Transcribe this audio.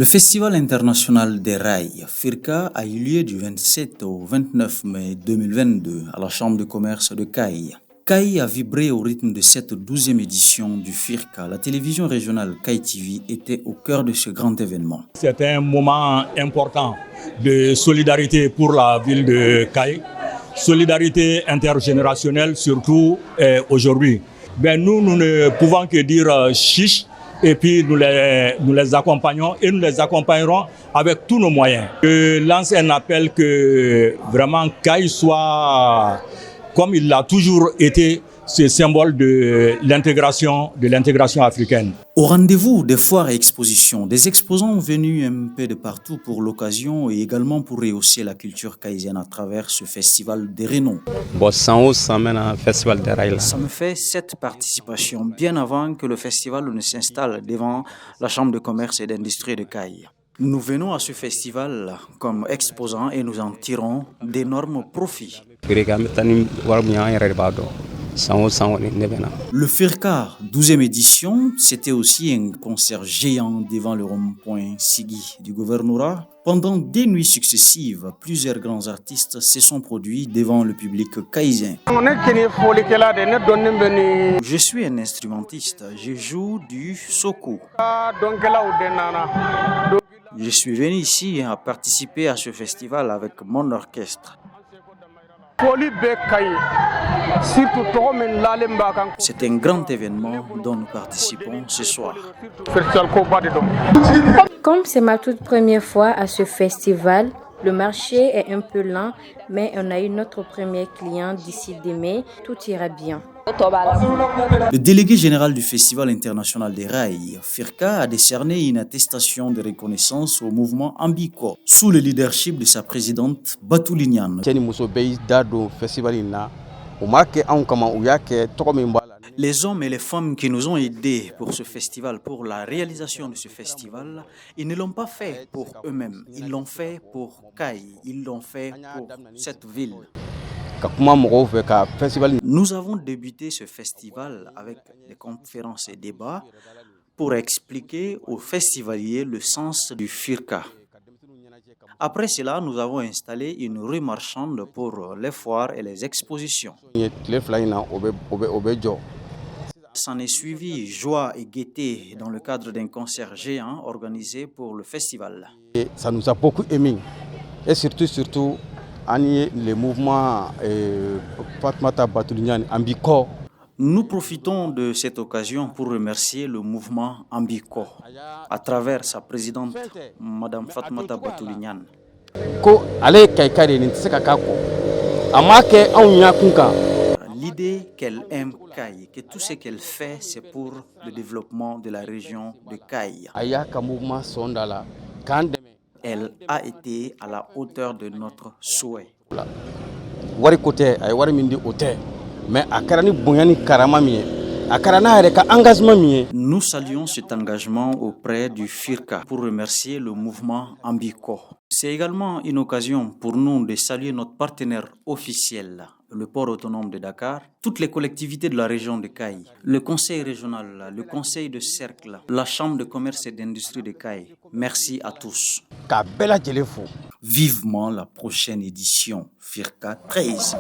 Le Festival international des rails, FIRCA, a eu lieu du 27 au 29 mai 2022 à la Chambre de commerce de Caille. Caille a vibré au rythme de cette 12e édition du FIRCA. La télévision régionale Caille TV était au cœur de ce grand événement. C'est un moment important de solidarité pour la ville de Caille, solidarité intergénérationnelle surtout aujourd'hui. Nous ne pouvons que dire chiche. Et puis nous les accompagnons et nous les accompagnerons avec tous nos moyens. Je lance un appel que vraiment Caille soit, comme il l'a toujours été, ce symbole de l'intégration africaine. Au rendez-vous des foires et expositions, des exposants venus un peu de partout pour l'occasion et également pour rehausser la culture caïsienne à travers ce festival de renom. Ça me fait cette participation bien avant que le festival ne s'installe devant la Chambre de commerce et d'industrie de Caille. Nous venons à ce festival comme exposants et nous en tirons d'énormes profits. Le FIRCA 12e édition, c'était aussi un concert géant devant le rond-point Sigui du gouvernorat. Pendant des nuits successives, plusieurs grands artistes se sont produits devant le public caïsien. Je suis un instrumentiste, je joue du soko. Je suis venu ici à participer à ce festival avec mon orchestre. C'est un grand événement dont nous participons ce soir. Comme c'est ma toute première fois à ce festival, le marché est un peu lent, mais on a eu notre premier client d'ici mai, tout ira bien. Le délégué général du Festival international des rails, FIRCA, a décerné une attestation de reconnaissance au mouvement Ambiko, sous le leadership de sa présidente Batouli Niane. Les hommes et les femmes qui nous ont aidés pour ce festival, pour la réalisation de ce festival, ils ne l'ont pas fait pour eux-mêmes, ils l'ont fait pour Caille, ils l'ont fait pour cette ville. Nous avons débuté ce festival avec des conférences et débats pour expliquer aux festivaliers le sens du FIRCA. Après cela, nous avons installé une rue marchande pour les foires et les expositions. S'en est suivi joie et gaieté dans le cadre d'un concert géant organisé pour le festival. Et ça nous a beaucoup aimé. Et surtout, le mouvement Fatmata Batouli Niane Ambiko. Nous profitons de cette occasion pour remercier le mouvement Ambiko à travers sa présidente, Madame Fatmata Batouli Niane. L'idée qu'elle aime Caille, que tout ce qu'elle fait, c'est pour le développement de la région de Caille. Elle a été à la hauteur de notre souhait. Nous saluons cet engagement auprès du FIRCA pour remercier le mouvement Ambiko. C'est également une occasion pour nous de saluer notre partenaire officiel, le port autonome de Dakar, toutes les collectivités de la région de Caille, le conseil régional, le conseil de cercle, la chambre de commerce et d'industrie de Caille. Merci à tous. Vivement la prochaine édition FIRCA 13.